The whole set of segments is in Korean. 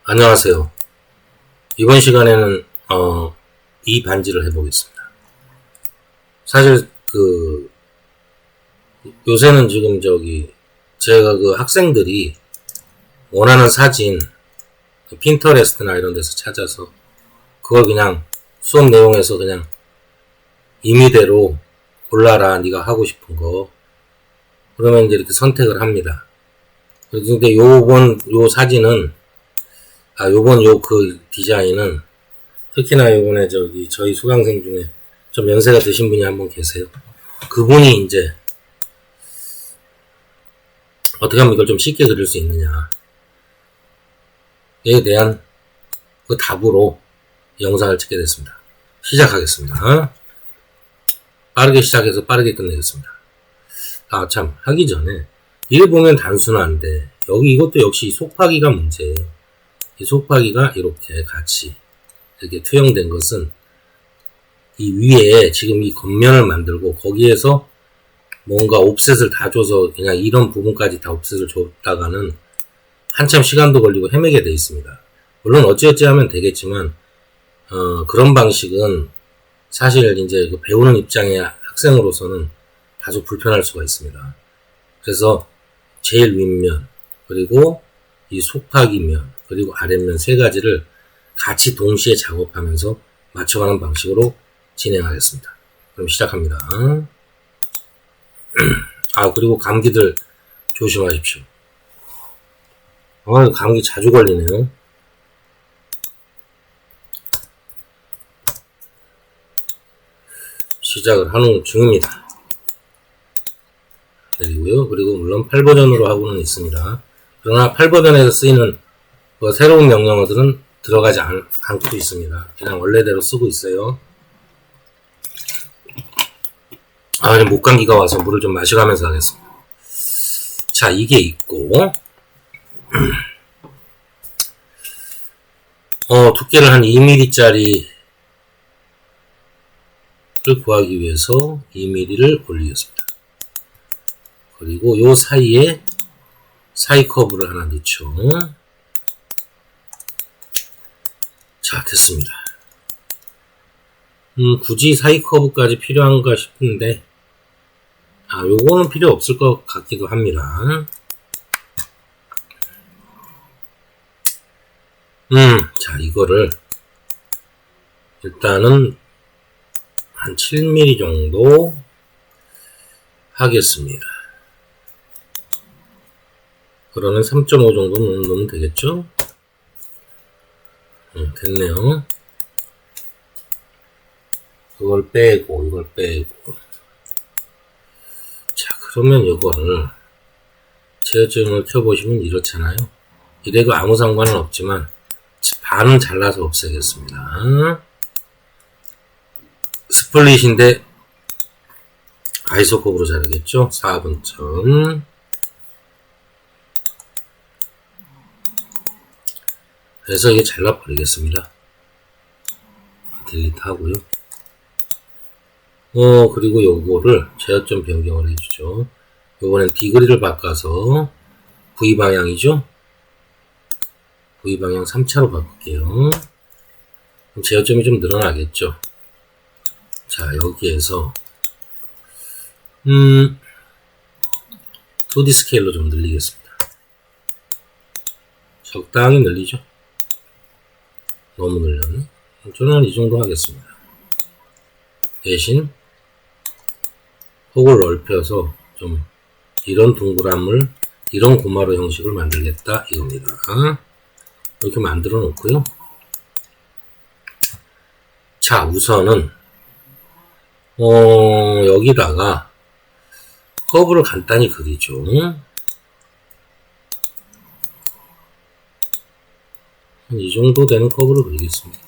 안녕하세요. 이번 시간에는 이 반지를 해보겠습니다. 사실 요새는 지금 제가 학생들이 원하는 사진 핀터레스트나 이런 데서 찾아서 그걸 그냥 수업 내용에서 그냥 임의대로 골라라 네가 하고 싶은 거, 그러면 이제 이렇게 선택을 합니다. 근데 요 사진은 요번 디자인은 특히나 요번에 저희 수강생 중에 좀 연세가 드신 분이 한 분 계세요. 그분이 이제 어떻게 하면 이걸 좀 쉽게 그릴 수 있느냐에 대한 그 답으로 영상을 찍게 됐습니다. 시작하겠습니다. 빠르게 시작해서 빠르게 끝내겠습니다. 참, 하기 전에 이를 보면 단순한데 이것도 역시 속파기가 문제예요. 이 속파기가 이렇게 같이 이렇게 투영된 것은 이 위에 지금 이 겉면을 만들고 거기에서 뭔가 옵셋을 다 줘서 그냥 이런 부분까지 다 옵셋을 줬다가는 한참 시간도 걸리고 헤매게 돼 있습니다. 물론 어찌어찌 하면 되겠지만 그런 방식은 사실 이제 배우는 입장의 학생으로서는 다소 불편할 수가 있습니다. 그래서 제일 윗면, 그리고 이 속파기면, 그리고 아랫면 세 가지를 같이 동시에 작업하면서 맞춰가는 방식으로 진행하겠습니다. 그럼 시작합니다. 그리고 감기들 조심하십시오. 감기 자주 걸리네요. 시작을 하는 중입니다. 그리고요. 그리고 물론 8버전으로 하고는 있습니다. 그러나 8버전에서 쓰이는 새로운 명령어들은 들어가지 않고 있습니다. 그냥 원래대로 쓰고 있어요. 목감기가 와서 물을 좀 마셔가면서 하겠습니다. 자, 이게 있고 두께를 한 2mm짜리를 구하기 위해서 2mm를 올리겠습니다. 그리고 요 사이에 사이 커브를 하나 넣죠. 자, 됐습니다. 굳이 사이 커브까지 필요한가 싶은데 요거는 필요 없을 것 같기도 합니다. 자, 이거를 일단은 한 7mm 정도 하겠습니다. 그러면 3.5 정도 넣으면 되겠죠? 됐네요. 이걸 빼고. 자, 그러면 이거를 제어점을 켜보시면 이렇잖아요. 이래도 아무 상관은 없지만 반은 잘라서 없애겠습니다. 스플릿인데 아이소컵으로 자르겠죠? 4분점. 그래서 이게 잘라버리겠습니다. 딜리트 하고요. 그리고 요거를 제어점 변경을 해주죠. 요번엔 디그리를 바꿔서 V방향이죠? V방향 3차로 바꿀게요. 그럼 제어점이 좀 늘어나겠죠? 자, 여기에서 2D 스케일로 좀 늘리겠습니다. 적당히 늘리죠? 너무 늘렸네. 저는 이 정도 하겠습니다. 대신 폭을 넓혀서 좀 이런 동그라물, 이런 고마로 형식을 만들겠다 이겁니다. 이렇게 만들어 놓고요. 자, 우선은 여기다가 커브를 간단히 그리죠. 이 정도 되는 커브를 그리겠습니다.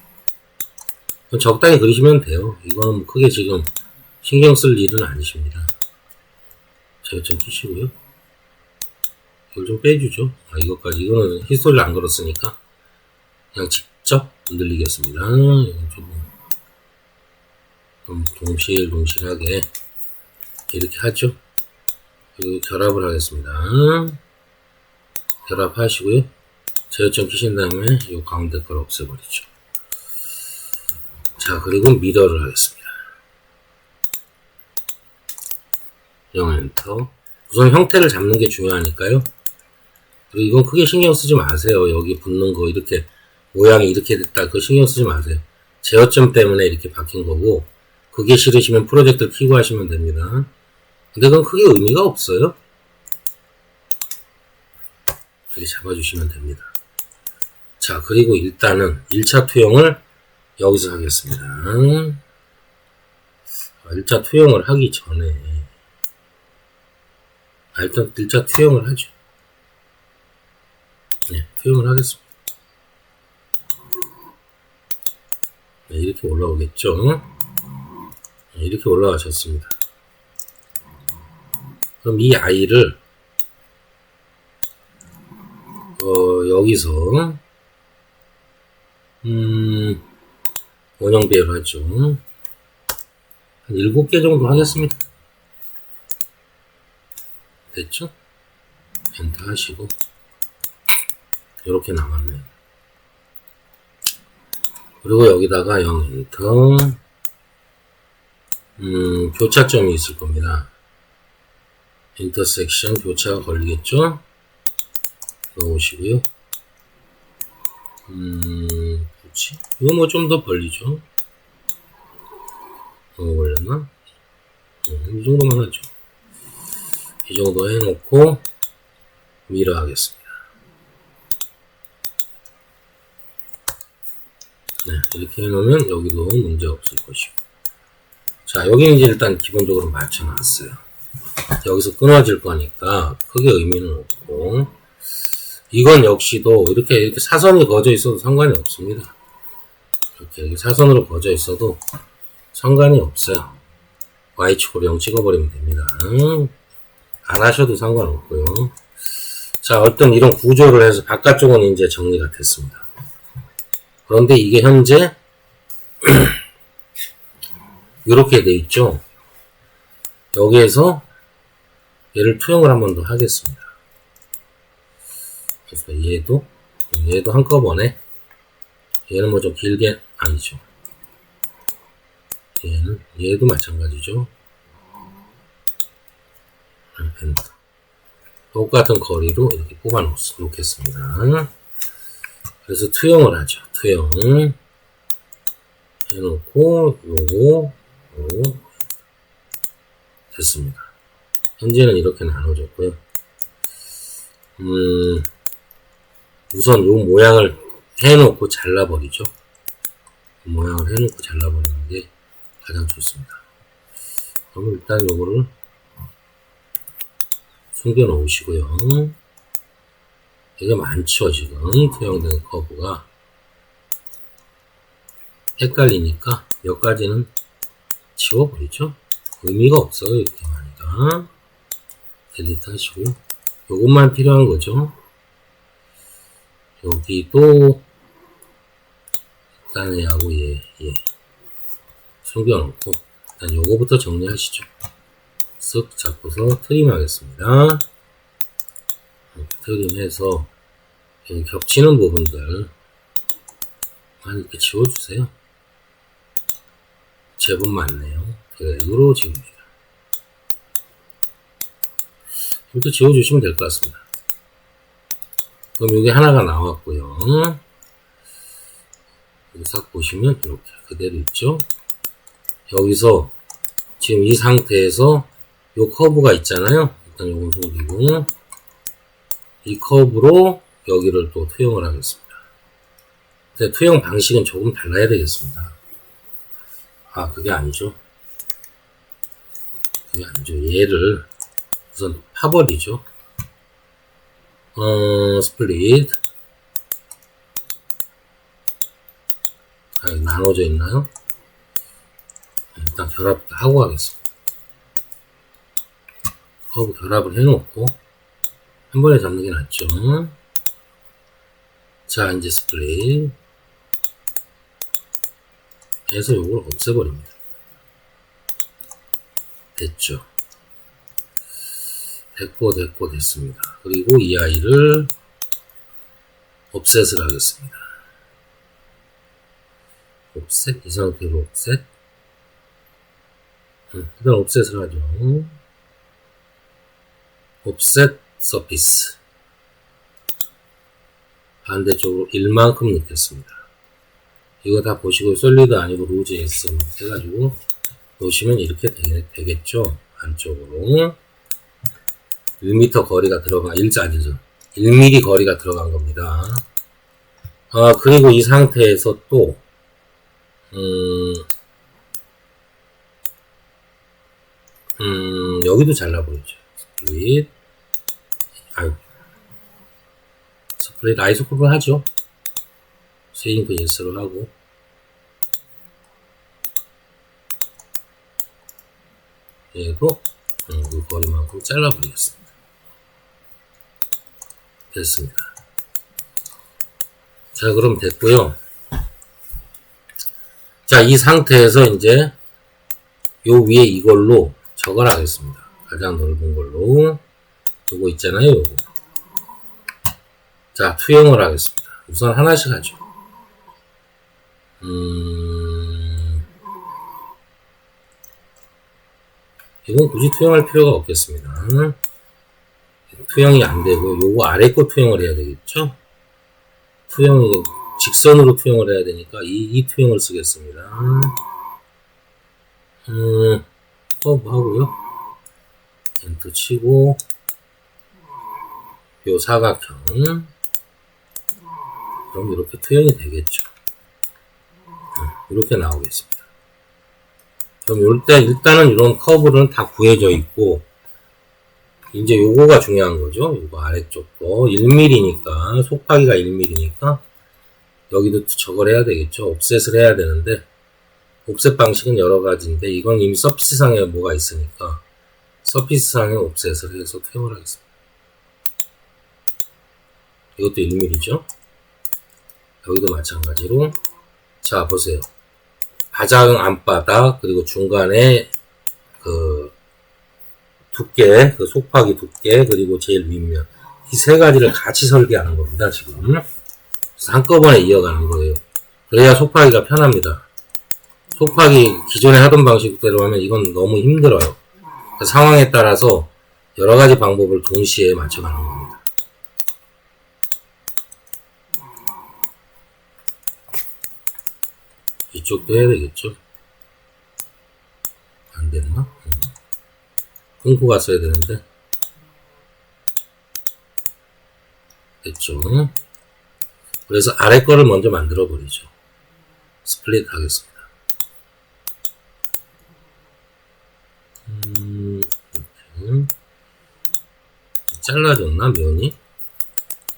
적당히 그리시면 돼요. 이거는 뭐 크게 지금 신경 쓸 일은 아니십니다. 제어점 키시고요. 이걸 좀 빼주죠. 이거는 히스토리를 안 걸었으니까 그냥 직접 늘리겠습니다. 이건 좀 동실동실하게 이렇게 하죠. 그리고 결합을 하겠습니다. 결합하시고요. 제어점 키신 다음에 이 가운데 걸 없애버리죠. 자, 그리고 미러를 하겠습니다. 0 엔터. 우선 형태를 잡는 게 중요하니까요. 그리고 이건 크게 신경 쓰지 마세요. 여기 붙는 거 이렇게 모양이 이렇게 됐다. 그거 신경 쓰지 마세요. 제어점 때문에 이렇게 바뀐 거고, 그게 싫으시면 프로젝트를 키고 하시면 됩니다. 근데 그건 크게 의미가 없어요. 이렇게 잡아주시면 됩니다. 자, 그리고 일단은 1차 투영을 여기서 하겠습니다. 1차 투영을 하기 전에 일단 1차 투영을 하죠. 네, 투영을 하겠습니다. 네, 이렇게 올라오겠죠. 네, 이렇게 올라가셨습니다. 그럼 이 아이를 여기서 원형 배열하죠. 한 7개 정도 하겠습니다. 됐죠? 엔터 하시고 이렇게 남았네요. 그리고 여기다가 0 엔터. 교차점이 있을 겁니다. 인터섹션 교차가 걸리겠죠? 넣으시고요. 그렇지. 이거 뭐 좀 더 벌리죠. 너무 걸렸나? 이 정도만 하죠. 이 정도 해놓고 미러 하겠습니다. 네, 이렇게 해놓으면 여기도 문제 없을 것이고. 자, 여기는 이제 일단 기본적으로 맞춰놨어요. 여기서 끊어질 거니까 크게 의미는 없고, 이건 역시도 이렇게 사선이 거져 있어도 상관이 없습니다. 이렇게 사선으로 거져 있어도 상관이 없어요. Y축으로 0 찍어버리면 됩니다. 안 하셔도 상관없고요. 자, 어떤 이런 구조를 해서 바깥쪽은 이제 정리가 됐습니다. 그런데 이게 현재 이렇게 돼 있죠. 여기에서 얘를 투영을 한 번 더 하겠습니다. 그래서 얘도 한꺼번에, 얘는 뭐 좀 길게, 아니죠. 얘도 마찬가지죠. 엔터. 똑같은 거리로 이렇게 뽑아 놓겠습니다. 그래서 투영을 하죠. 투영 해놓고 요거 됐습니다. 현재는 이렇게 나눠졌고요. 우선 요 모양을 해놓고 잘라버리죠. 모양을 해놓고 잘라버리는 게 가장 좋습니다. 그럼 일단 요거를 숨겨 놓으시고요. 되게 많죠, 지금. 투영된 커브가. 헷갈리니까 몇 가지는 지워버리죠. 의미가 없어요, 이렇게 하니까. 델리트 하시고. 요것만 필요한 거죠. 여기도, 일단 얘하고 얘. 숨겨놓고, 일단 요거부터 정리하시죠. 쓱 잡고서 트림 하겠습니다. 트림해서 겹치는 부분들 이렇게 지워주세요. 제법 많네요. 그대로 지웁니다. 이렇게 지워주시면 될 것 같습니다. 그럼 여기 하나가 나왔고요. 여기 싹 보시면 이렇게 그대로 있죠. 여기서 지금 이 상태에서 요 커브가 있잖아요. 일단 요건 속이고 이 커브로 여기를 또 투영을 하겠습니다. 근데 투영 방식은 조금 달라야 되겠습니다. 그게 아니죠. 얘를 우선 파버리죠. 스플릿. 나눠져 있나요? 일단 결합하고 가겠습니다. 커브 결합을 해놓고 한 번에 잡는 게 낫죠. 자, 이제 스플릿 해서 요걸 없애버립니다. 됐죠. 됐습니다. 그리고 이 아이를 옵셋을 하겠습니다. 옵셋, 이 상태로 옵셋. 일단 옵셋을 하죠. 옵셋 서피스. 반대쪽으로 1만큼 넣겠습니다. 이거 다 보시고 솔리드 아니고 루즈 S 해가지고 놓으시면 이렇게 되겠죠. 안쪽으로 1m 거리가 들어간 1mm 거리가 들어간 겁니다. 그리고 이 상태에서 또 여기도 잘라버리죠. 스플릿 아이소크롭을 하죠. 스윙크 예스로 하고 얘도 그 거리만큼 잘라버리겠습니다. 됐습니다. 자, 그럼 됐고요. 자, 이 상태에서 이제 요 위에 이걸로 저걸 하겠습니다. 가장 넓은 걸로 요거 있잖아요. 요거. 자, 투영을 하겠습니다. 우선 하나씩 하죠. 이건 굳이 투영할 필요가 없겠습니다. 투영이 안 되고 요거 아래 거 투영을 해야 되겠죠. 투영이 직선으로 투영을 해야 되니까 이 투영을 쓰겠습니다. 커브 하고요. 엔터 치고 요 사각형 그럼 이렇게 투영이 되겠죠. 이렇게 나오겠습니다. 그럼 일단은 이런 커브는 다 구해져 있고 이제 요거가 중요한 거죠. 요거 아래쪽 거 1mm니까 속파기가 1mm니까 여기도 저걸 해야 되겠죠. 옵셋을 해야 되는데 옵셋 방식은 여러 가지인데 이건 이미 서피스상에 뭐가 있으니까 서피스상에 옵셋을 해서 투영을 하겠습니다. 이것도 1mm죠. 여기도 마찬가지로 자 보세요. 가장 안바닥 그리고 중간에 그 두께, 그 속파기 두께 그리고 제일 윗면 이 세 가지를 같이 설계하는 겁니다. 지금 그래서 한꺼번에 이어가는 거예요. 그래야 속파기가 편합니다. 속파기 기존에 하던 방식대로 하면 이건 너무 힘들어요. 그 상황에 따라서 여러 가지 방법을 동시에 맞춰가는 겁니다. 이쪽도 해야 되겠죠? 안 됐나? 끊고 갔어야 되는데. 됐죠? 그래서 아래 거를 먼저 만들어 버리죠. 스플릿 하겠습니다. 이렇게. 잘라졌나? 면이?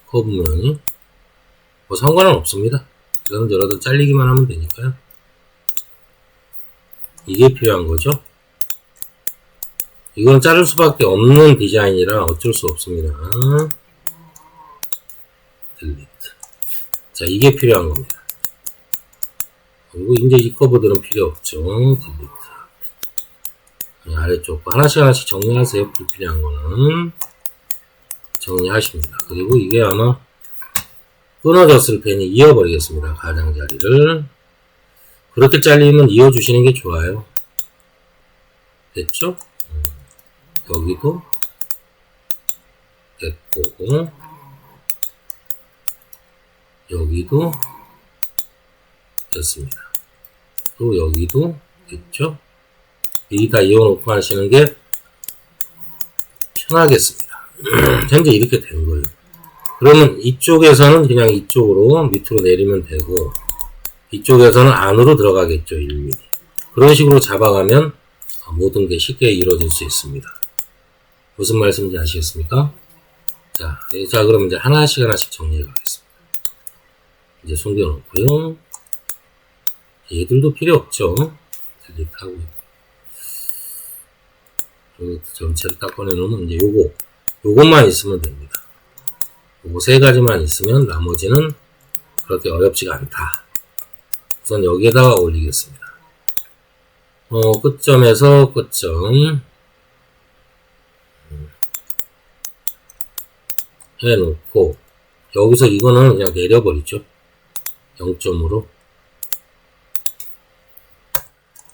커브 면이? 뭐 상관은 없습니다. 이거는 저라도 잘리기만 하면 되니까요. 이게 필요한 거죠. 이건 자를 수밖에 없는 디자인이라 어쩔 수 없습니다. 딜리트. 자, 이게 필요한 겁니다. 그리고 이제 이 커브들은 필요 없죠. 딜리트. 아래쪽 거 하나씩 정리하세요. 불필요한 거는 정리하십니다. 그리고 이게 아마 끊어졌을 테니 이어버리겠습니다. 가장자리를. 그렇게 잘리면 이어주시는 게 좋아요. 됐죠? 여기도 됐고 여기도 됐습니다. 그리고 여기도 됐죠? 미리 다 이어놓고 하시는 게 편하겠습니다. 현재 이렇게 된 거예요. 그러면 이쪽에서는 그냥 이쪽으로 밑으로 내리면 되고 이쪽에서는 안으로 들어가겠죠. 1mm. 그런 식으로 잡아가면 모든 게 쉽게 이루어질 수 있습니다. 무슨 말씀인지 아시겠습니까? 자, 그럼 이제 하나씩 정리해 가겠습니다. 이제 숨겨놓고요. 얘들도 필요 없죠. 딜리트하고 전체를 딱 꺼내놓으면 이제 요것만 있으면 됩니다. 요거 세 가지만 있으면 나머지는 그렇게 어렵지가 않다. 우선 여기에다가 올리겠습니다. 끝점에서 끝점 해놓고 여기서 이거는 그냥 내려버리죠. 0점으로.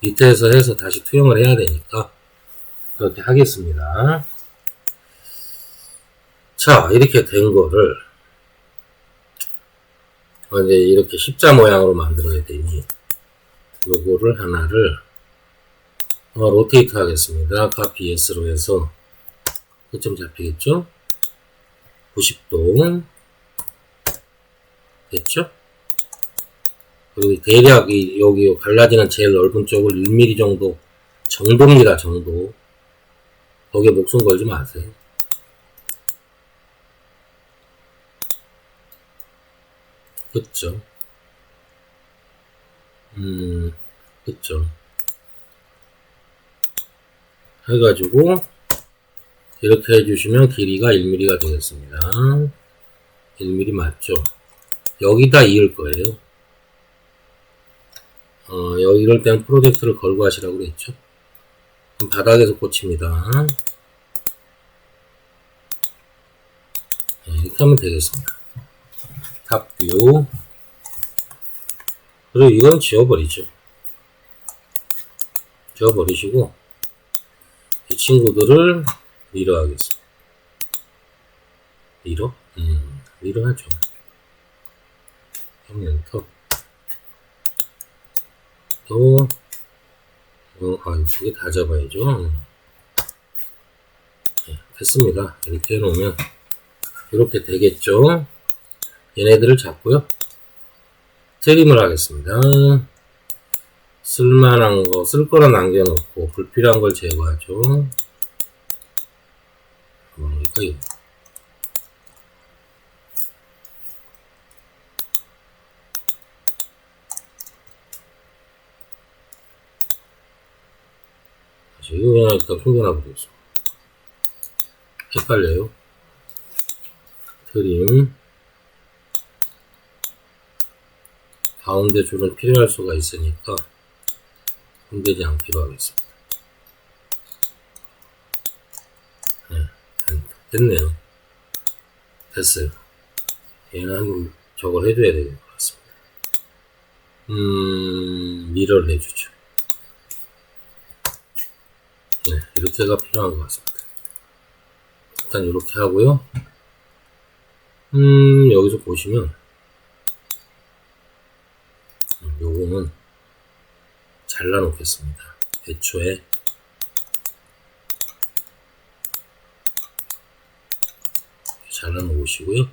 밑에서 해서 다시 투영을 해야 되니까 그렇게 하겠습니다. 자, 이렇게 된 거를 이제 이렇게 십자 모양으로 만들어야 되니 요거를 하나를 로테이트 하겠습니다. 카피 S로 해서 끝점 잡히겠죠? 90도 됐죠? 그리고 대략 여기 갈라지는 제일 넓은 쪽을 1mm 정도입니다. 정도. 거기에 목숨 걸지 마세요. 그쵸? 그쵸? 해가지고 이렇게 해주시면 길이가 1mm가 되겠습니다. 1mm 맞죠? 여기다 이을 거예요. 여기 이럴 때는 프로젝트를 걸고 하시라고 그랬죠? 그럼 바닥에서 꽂힙니다. 네, 이렇게 하면 되겠습니다. 탑뷰. 그리고 이건 지워버리죠. 지워버리시고 이 친구들을 미러 하겠습니다. 미러? 미러 하죠. 엔터. 또 이쪽에 다 잡아야죠. 네, 됐습니다. 이렇게 해놓으면 이렇게 되겠죠. 얘네들을 잡고요. 트림을 하겠습니다. 쓸만한 거, 쓸 거나 남겨놓고 불필요한 걸 제거하죠. 뭡니까 이거? 이거 그냥 일단 숨겨놔 보겠어. 헷갈려요. 트림. 가운데 줄은 필요할 수가 있으니까 손대지 않기로 하겠습니다. 네, 됐네요. 됐어요. 얘는 한번 저걸 해줘야 될 것 같습니다. 미러를 해주죠. 네, 이렇게가 필요한 것 같습니다. 일단 이렇게 하고요. 여기서 보시면 요거는 잘라 놓겠습니다. 애초에 잘라 놓으시고요.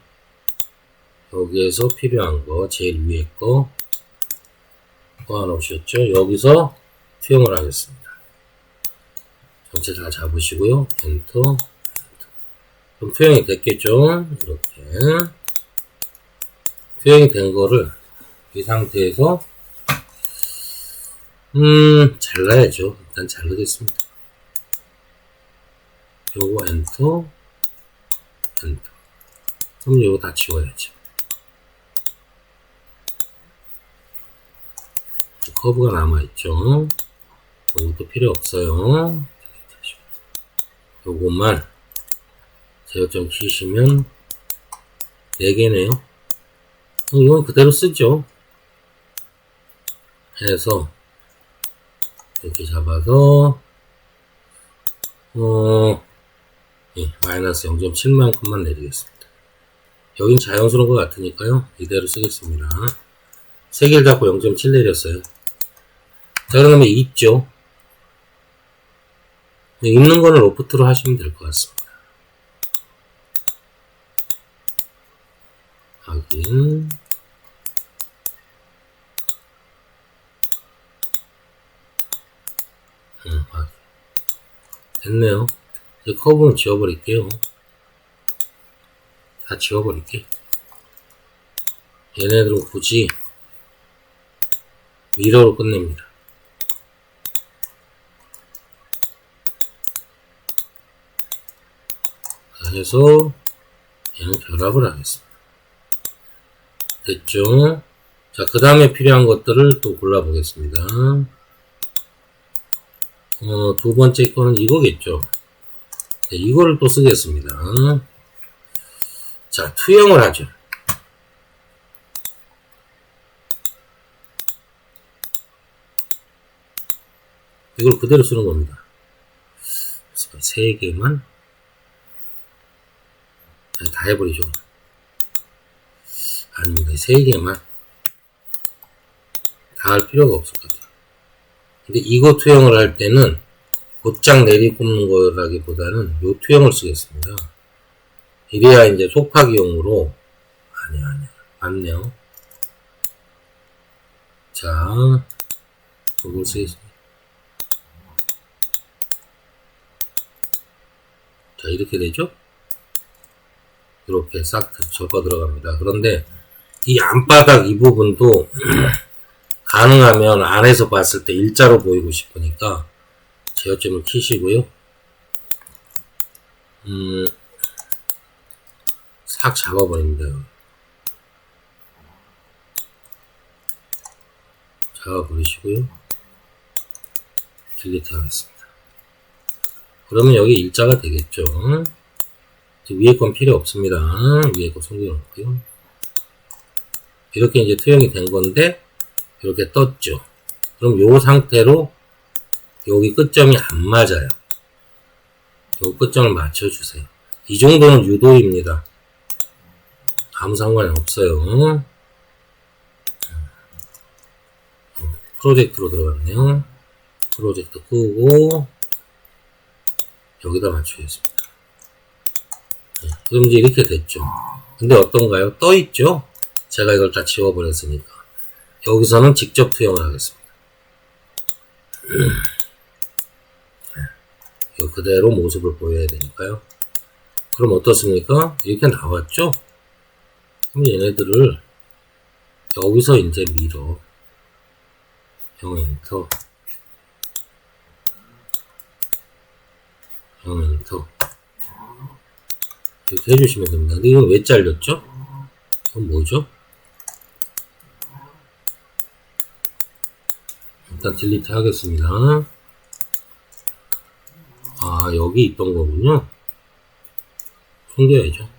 여기에서 필요한 거 제일 위에 거 꼬아 놓으셨죠? 여기서 투영을 하겠습니다. 전체 다 잡으시고요. 엔터. 그럼 투영이 됐겠죠? 이렇게 투영이 된 거를 이 상태에서 잘라야죠. 일단 자르겠습니다. 요거 엔터. 그럼 요거 다 지워야죠. 커브가 남아있죠. 요것도 필요 없어요. 요것만 제어점 키시면 4개네요. 이건 그대로 쓰죠. 해서 이렇게 잡아서 예, 마이너스 0.7만큼만 내리겠습니다. 여긴 자연스러운 것 같으니까요. 이대로 쓰겠습니다. 3개를 잡고 0.7 내렸어요. 자, 그러면 입죠. 입는 거는 로프트로 하시면 될 것 같습니다. 확인. 확인. 됐네요. 이제 커브는 지워버릴게요. 다 지워버릴게. 얘네들은 굳이 미러로 끝냅니다. 해서 얘는 결합을 하겠습니다. 됐죠? 자, 그 다음에 필요한 것들을 또 골라보겠습니다. 두 번째 거는 이거겠죠? 네, 이거를 또 쓰겠습니다. 자, 투영을 하죠. 이걸 그대로 쓰는 겁니다. 3개만 다 해버리죠. 아닙니다. 3개만 다 할 필요가 없을 것 같아요. 근데 이거 투영을 할 때는 곧장 내리꼽는 거라기보다는 요 투영을 쓰겠습니다. 이래야 이제 속파기용으로 아니야 맞네요. 자, 이걸 쓰겠습니다. 자, 이렇게 되죠? 이렇게 싹 접어 들어갑니다. 그런데 이 안바닥 이 부분도 가능하면 안에서 봤을 때 일자로 보이고 싶으니까 제어점을 키시고요. 싹 잡아버립니다. 잡아버리시고요. 딜리트 하겠습니다. 그러면 여기 일자가 되겠죠. 위에 건 필요 없습니다. 위에 거 숨겨놓고요. 이렇게 이제 투영이 된 건데 이렇게 떴죠. 그럼 요 상태로 여기 끝점이 안 맞아요. 요 끝점을 맞춰주세요. 이 정도는 유도입니다. 아무 상관이 없어요. 프로젝트로 들어갔네요. 프로젝트 끄고 여기다 맞추겠습니다. 그럼 이제 이렇게 됐죠. 근데 어떤가요? 떠있죠? 제가 이걸 다 지워버렸으니까. 여기서는 직접 투영을 하겠습니다. 이거 그대로 모습을 보여야 되니까요. 그럼 어떻습니까? 이렇게 나왔죠? 그럼 얘네들을 여기서 이제 밀어. 엔터. 엔터. 이렇게 해주시면 됩니다. 근데 이건 왜 잘렸죠? 이건 뭐죠? 일단 딜리트 하겠습니다. 아, 여기 있던 거군요. 숨겨야죠.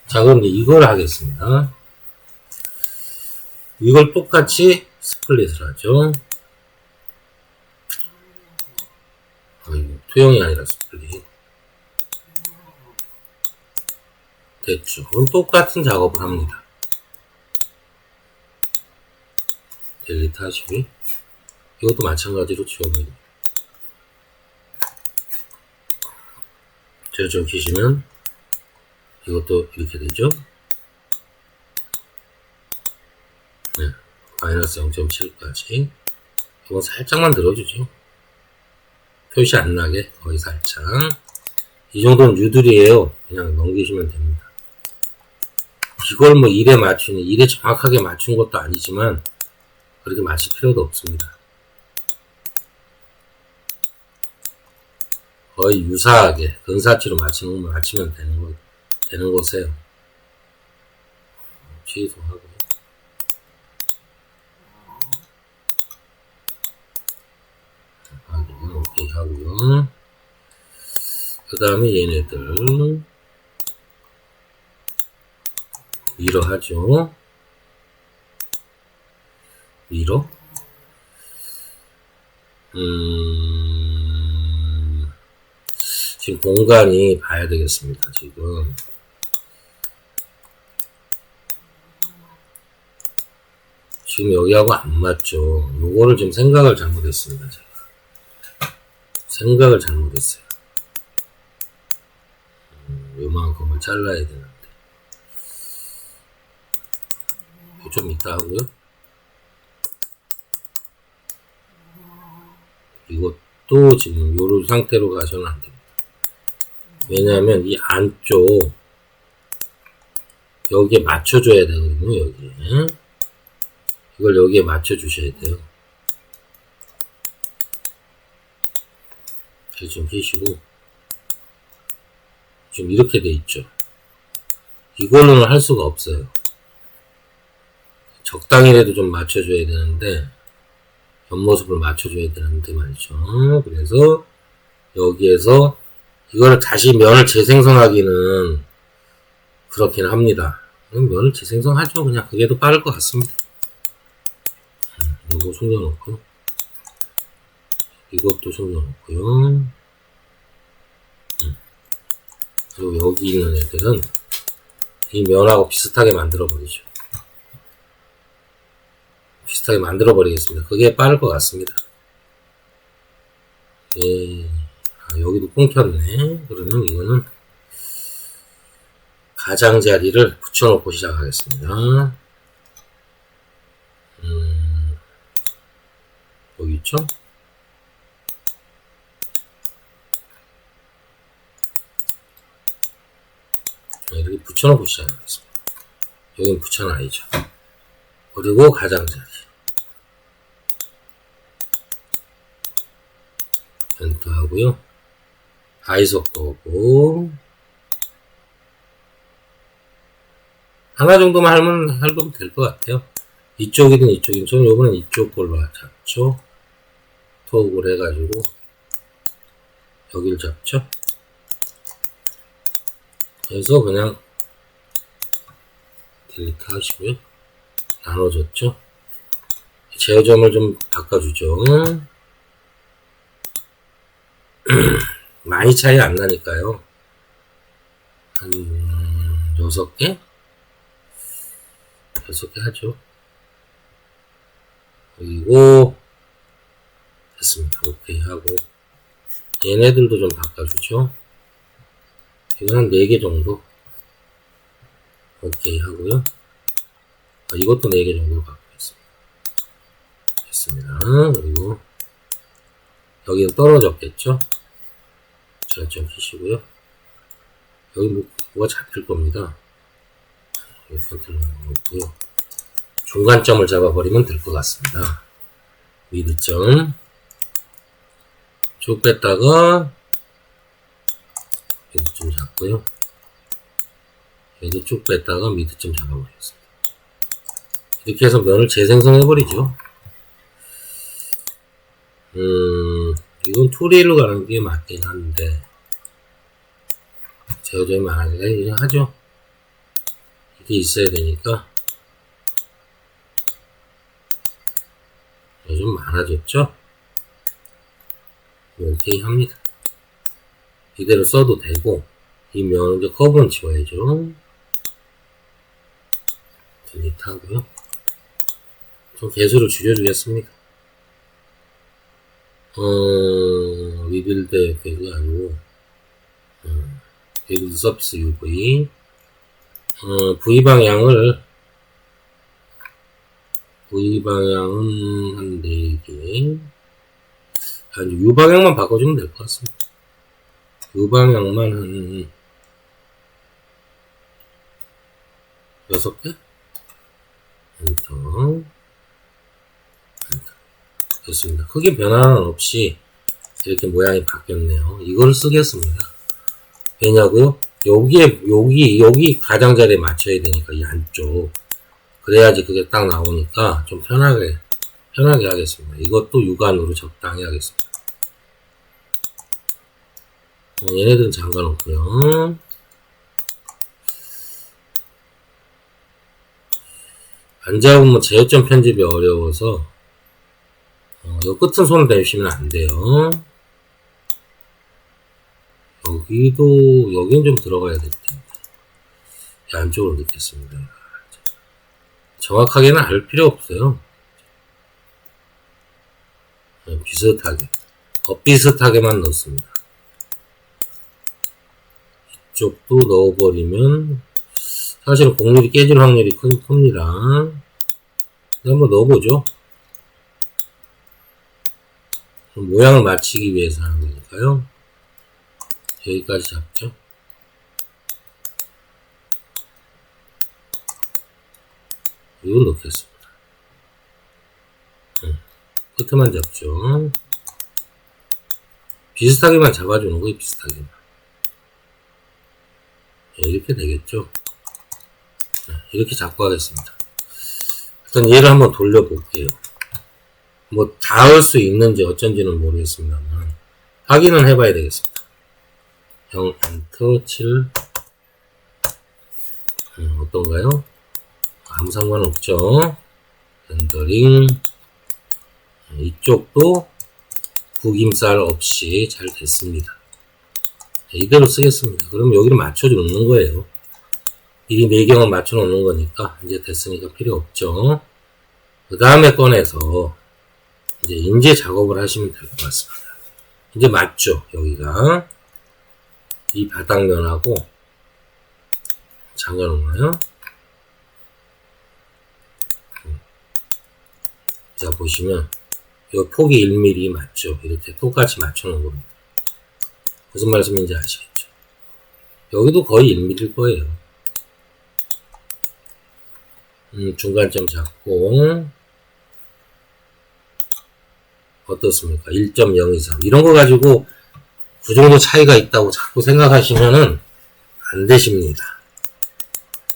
자, 그럼 이제 이걸 하겠습니다. 이걸 똑같이 스플릿을 하죠. 이거 투영이 아니라 스플릿. 됐죠. 그럼 똑같은 작업을 합니다. 딜리트 하시고 이것도 마찬가지로 지워버립니다. 제어점 키시면 이것도 이렇게 되죠. 네, 마이너스 0.7까지 이건 살짝만 들어주죠. 표시 안 나게 거의 살짝. 이 정도는 유들이에요. 그냥 넘기시면 됩니다. 이걸 뭐 1에 맞추니 1에 정확하게 맞춘 것도 아니지만 그렇게 맞출 필요도 없습니다. 거의 유사하게 근사치로 맞추면 되는 거세요. 취소하고 오케이 하고요. 그 다음에 얘네들 미러 하죠. 미러 지금 공간이 봐야 되겠습니다. 지금 여기하고 안 맞죠. 요거를 지금 생각을 잘못했습니다. 제가 생각을 잘못했어요. 요만큼을 잘라야 되는데 좀 이따 하고요. 이것도 지금 요런 상태로 가셔는 안 됩니다. 왜냐하면 이 안쪽 여기에 맞춰줘야 되거든요. 여기에 이걸 여기에 맞춰주셔야 돼요. 좀 피시고 지금 이렇게 돼 있죠. 이걸로는 할 수가 없어요. 적당히라도 좀 맞춰줘야 되는데 옆모습을 맞춰줘야 되는데 말이죠. 그래서 여기에서 이거를 다시 면을 재생성하기는 그렇긴 합니다. 면을 재생성하죠. 그냥 그게 더 빠를 것 같습니다. 요거 숨겨놓고 이것도 숨겨놓고요. 그리고 여기 있는 애들은 이 면하고 비슷하게 만들어 버리죠. 비슷하게 만들어 버리겠습니다. 그게 빠를 것 같습니다. 예. 여기도 끊겼네. 그러면 이거는 가장자리를 붙여놓고 시작하겠습니다. 여기 있죠? 이렇게 붙여놓고 시작하겠습니다. 여긴 붙여놔야죠. 그리고 가장자리. 엔터 하고요. 아이소 거고. 하나 정도만 하면 될 것 같아요. 이쪽이든 이쪽이든, 저는 요번엔 이쪽 걸로 잡죠. 토그를 해가지고, 여기를 잡죠. 그래서 그냥, 딜리트 하시고요. 나눠줬죠. 제어점을 좀 바꿔주죠. 많이 차이 안 나니까요. 한 6개? 6개 하죠. 그리고 됐습니다. 오케이 하고 얘네들도 좀 바꿔주죠. 이건 한 4개 정도 오케이 하고요. 이것도 4개 정도로 바꾸겠습니다. 됐습니다. 그리고 여기는 떨어졌겠죠. 절점 키시고요. 여기 뭐가 잡힐 겁니다. 여기 컨트롤 놓고요. 중간점을 잡아버리면 될 것 같습니다. 미드점 쭉 뺐다가 미드점 잡고요. 얘도 쭉 뺐다가 미드점 잡아버리겠습니다. 이렇게 해서 면을 재생성해버리죠. 이건 투리로 가는 게 맞긴 한데 제어점이 많아지니까 그냥 하죠. 이게 있어야 되니까 좀 많아졌죠. 오케이 합니다. 이대로 써도 되고 이 면 이제 커브는 지워야죠. 딜리트 하고요. 좀 개수를 줄여주겠습니다. 리빌드 그게 아니고 리빌드 서비스 UV V 방향은 한 4개 아니 U 방향만 바꿔주면 될 것 같습니다. U 방향만 한 6개 엔터 됐습니다. 크게 변화는 없이 이렇게 모양이 바뀌었네요. 이걸 쓰겠습니다. 왜냐고요? 여기 가장자리에 맞춰야 되니까 이 안쪽 그래야지 그게 딱 나오니까 좀 편하게 하겠습니다. 이것도 육안으로 적당히 하겠습니다. 얘네들은 잠가놓고요. 안 잡으면 제어점 편집이 어려워서 요 끝은 손을 대주시면 안 돼요. 여기는 좀 들어가야 될 텐데. 안쪽으로 넣겠습니다. 정확하게는 알 필요 없어요. 비슷하게. 비슷하게만 넣습니다. 이쪽도 넣어버리면, 사실은 곡률이 깨질 확률이 큽니다. 한번 넣어보죠. 모양을 맞추기 위해서 하는 거니까요. 여기까지 잡죠. 이거 넣겠습니다. 끝에만 잡죠. 비슷하게만 잡아주는 거예요. 비슷하게만. 이렇게 되겠죠. 이렇게 잡고 하겠습니다. 일단 얘를 한번 돌려볼게요. 뭐 닿을 수 있는지 어쩐지는 모르겠습니다만 확인은 해봐야 되겠습니다. 0 엔터 7 어떤가요? 아무 상관없죠. 렌더링 이쪽도 구김살 없이 잘 됐습니다. 이대로 쓰겠습니다. 그럼 여기를 맞춰주는 거예요. 미리 내경을 맞춰 놓는 거니까 이제 됐으니까 필요 없죠. 그 다음에 꺼내서 이제 인쇄 작업을 하시면 될 것 같습니다. 이제 맞죠? 여기가 이 바닥면하고 잠가 놓나요? 자, 보시면 이 폭이 1mm 맞죠? 이렇게 똑같이 맞춰 놓은 겁니다. 무슨 말씀인지 아시겠죠? 여기도 거의 1mm일 거예요. 중간점 잡고 어떻습니까? 1.023 이런 거 가지고 그 정도 차이가 있다고 자꾸 생각하시면은 안 되십니다.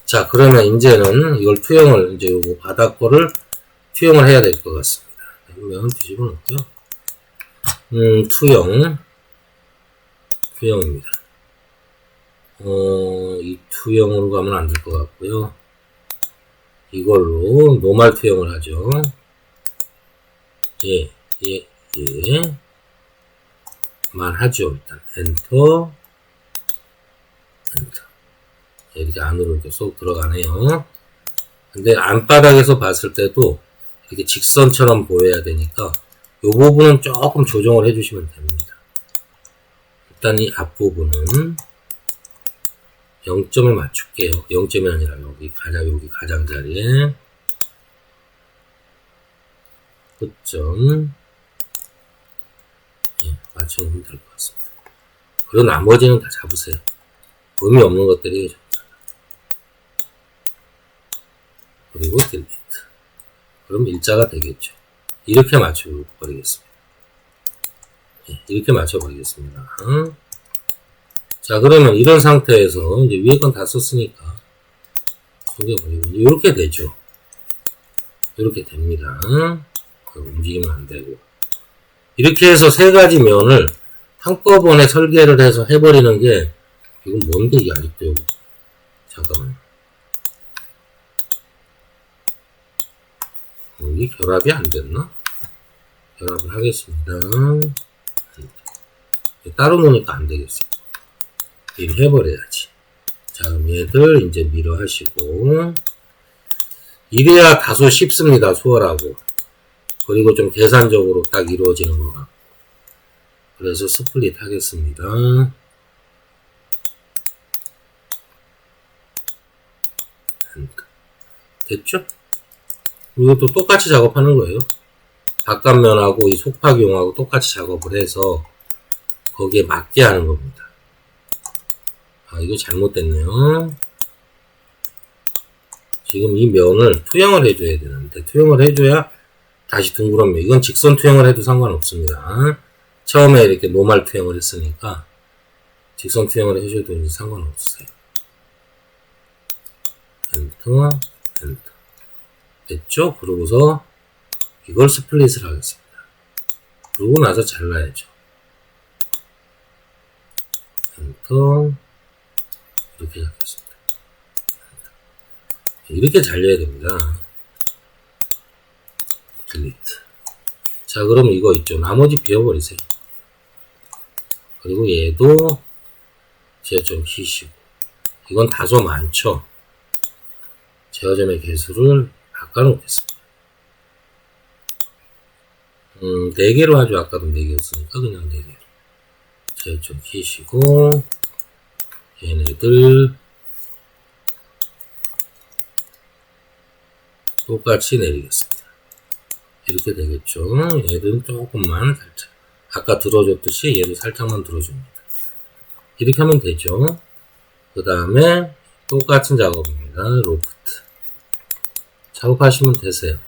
자, 그러면 이제는 이걸 투영을 이제 요거 바닥 거를 투영을 해야 될 것 같습니다. 그러면 뒤집어 놓고요. 투영입니다. 이 투영으로 가면 안 될 것 같고요. 이걸로 노말 투영을 하죠. 예. 만 하죠. 일단 엔터. 이렇게 안으로 이렇게 쏙 들어가네요. 근데 안바닥에서 봤을 때도 이렇게 직선처럼 보여야 되니까 이 부분은 조금 조정을 해주시면 됩니다. 일단 이 앞부분은 0점을 맞출게요. 0점이 아니라 여기 가장자리에 끝점 맞추면 될 것 같습니다. 그리고 나머지는 다 잡으세요. 의미 없는 것들이 그리고 딜리트. 그럼 일자가 되겠죠. 이렇게 맞춰버리겠습니다. 이렇게 맞춰버리겠습니다. 자, 그러면 이런 상태에서 이제 위에 건 다 썼으니까 속여버리고 이렇게 되죠. 이렇게 됩니다. 움직이면 안 되고. 이렇게 해서 세 가지 면을 한꺼번에 설계를 해서 해버리는 게 이건 뭔데 이게 아직도 잠깐만요. 이게 결합이 안 됐나? 결합을 하겠습니다. 따로 놓으니까 안 되겠어요. 이렇게 해버려야지. 자, 그럼 얘들 이제 밀어 하시고. 이래야 다소 쉽습니다. 수월하고. 그리고 좀 계산적으로 딱 이루어지는 것 같고. 그래서 스플릿 하겠습니다. 됐죠? 이것도 똑같이 작업하는 거예요. 바깥면하고 이 속팍용하고 똑같이 작업을 해서 거기에 맞게 하는 겁니다. 아, 이거 잘못됐네요. 지금 이 면을 투영을 해줘야 되는데, 투영을 해줘야 다시 둥그런 면. 이건 직선 투영을 해도 상관없습니다. 처음에 이렇게 노말 투영을 했으니까 직선 투영을 해줘도 이제 상관없어요. 엔터, 엔터. 됐죠? 그러고서 이걸 스플릿을 하겠습니다. 그러고 나서 잘라야죠. 엔터. 이렇게 하겠습니다. 이렇게 잘려야 됩니다. 딜리트. 자, 그럼 이거 있죠. 나머지 비워버리세요. 그리고 얘도 제어점 키시고. 이건 다소 많죠. 제어점의 개수를 바꿔놓겠습니다. 4개로 하죠. 아까도 4개였으니까 그냥 4개로. 제어점 키시고. 얘네들 똑같이 내리겠습니다. 이렇게 되겠죠. 얘들은 조금만 살짝 아까 들어줬듯이 얘도 살짝만 들어줍니다. 이렇게 하면 되죠. 그 다음에 똑같은 작업입니다. 로프트 작업하시면 되세요.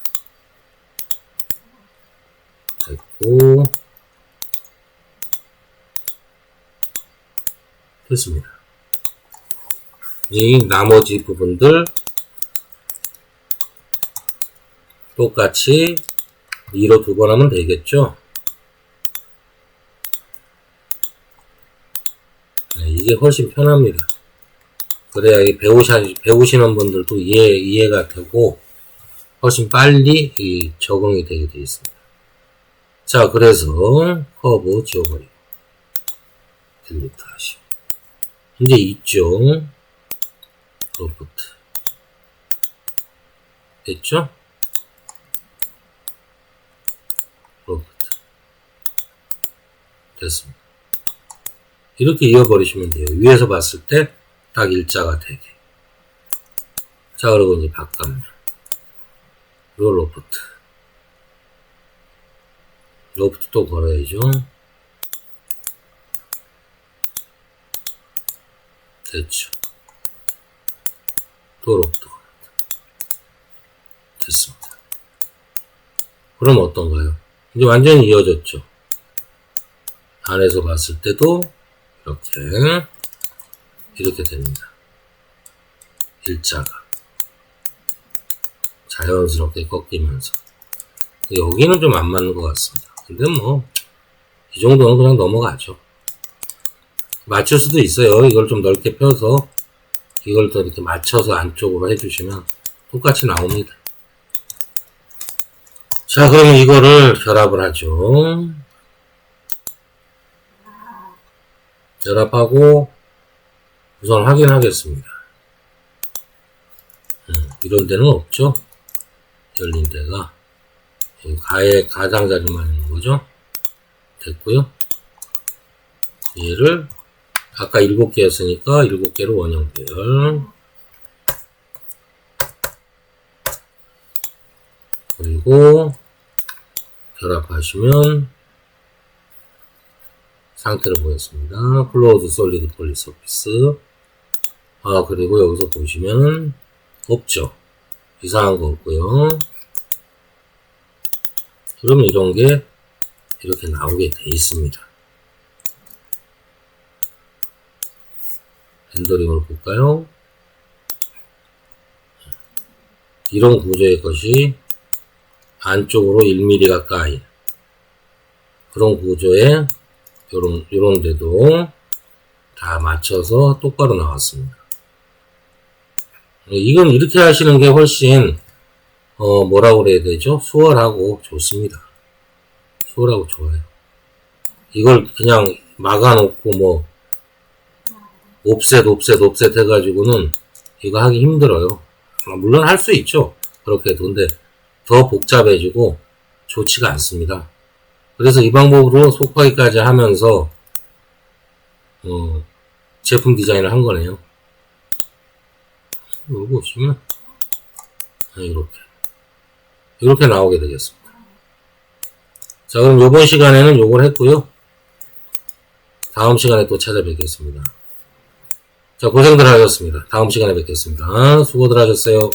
됐고 됐습니다. 이 나머지 부분들 똑같이 위로 2번 하면 되겠죠. 네, 이게 훨씬 편합니다. 그래야 배우시는 분들도 이해가 되고 훨씬 빨리 적응이 되게 되어 있습니다. 자, 그래서 커브 지워버리고 딜리트 하시고 이제 이쪽 로프트 됐죠? 로프트 됐습니다. 이렇게 이어버리시면 돼요. 위에서 봤을 때 딱 일자가 되게. 자, 그리고 이제 바깥면 그리고 로프트 또 걸어야죠. 됐죠. 또 로프트 됐습니다. 그럼 어떤가요? 이제 완전히 이어졌죠. 안에서 봤을 때도 이렇게 됩니다. 일자가 자연스럽게 꺾이면서. 여기는 좀 안 맞는 것 같습니다. 근데 뭐 이 정도는 그냥 넘어가죠. 맞출 수도 있어요. 이걸 좀 넓게 펴서 이걸 더 이렇게 맞춰서 안쪽으로 해주시면 똑같이 나옵니다. 자, 그러면 이거를 결합을 하죠. 결합하고 우선 확인하겠습니다. 이런 데는 없죠. 열린 데가 가장자리만 있는 거죠. 됐고요. 얘를 아까 7개였으니까 7개로 원형 배열. 그리고 결합하시면 상태를 보였습니다. 클로즈 솔리드 폴리 서피스. 그리고 여기서 보시면 없죠. 이상한 거 없고요. 그러면 이런 게 이렇게 나오게 돼 있습니다. 렌더링으로 볼까요? 이런 구조의 것이 안쪽으로 1mm 가까이 그런 구조에 요런 데도 다 맞춰서 똑바로 나왔습니다. 이건 이렇게 하시는 게 훨씬 뭐라고 그래야 되죠? 수월하고 좋습니다. 수월하고 좋아요. 이걸 그냥 막아놓고 뭐 옵셋 해가지고는 이거 하기 힘들어요. 물론 할 수 있죠. 그렇게 해도. 근데 더 복잡해지고 좋지가 않습니다. 그래서 이 방법으로 속하기까지 하면서 제품 디자인을 한 거네요. 여기 보시면 이렇게 나오게 되겠습니다. 자, 그럼 요번 시간에는 요걸 했고요. 다음 시간에 또 찾아뵙겠습니다. 자, 고생들 하셨습니다. 다음 시간에 뵙겠습니다. 수고들 하셨어요.